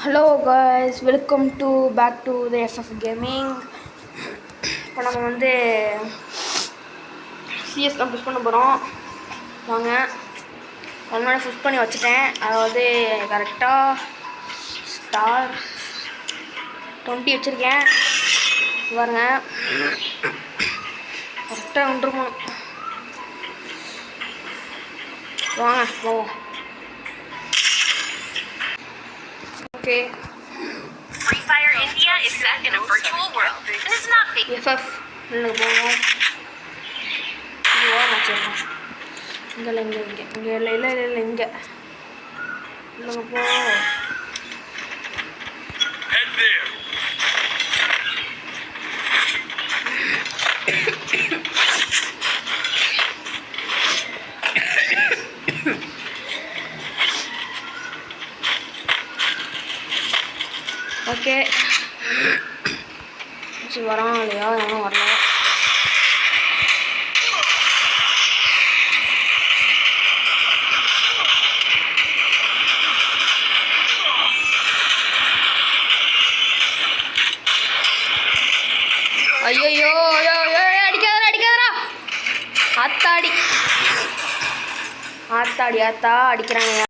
Hello guys, welcome back to the FF gaming. இப்போ நம்ம வந்து சிஎஸ் தான் புஷ் பண்ண போகிறோம். வாங்க, முன்னாடி புஷ் பண்ணி வச்சுட்டேன். அதாவது கரெக்டாக ஸ்டார் 20 வச்சுருக்கேன். பாருங்க, கரெக்டாக வந்துருக்கணும். வாங்க போவோம். Okay. Free Fire India is set in a virtual world. This is not big. FF உள்ள போவோம். இதுவா வச்சிருக்கோம். இங்கே இங்கே உள்ள போ. Head there. ஓகே, சரி வரான் இல்லையா? எவனும் வரல. ஐயோ அடிக்காதரா ஆத்தாடி அடிக்கிறாங்க.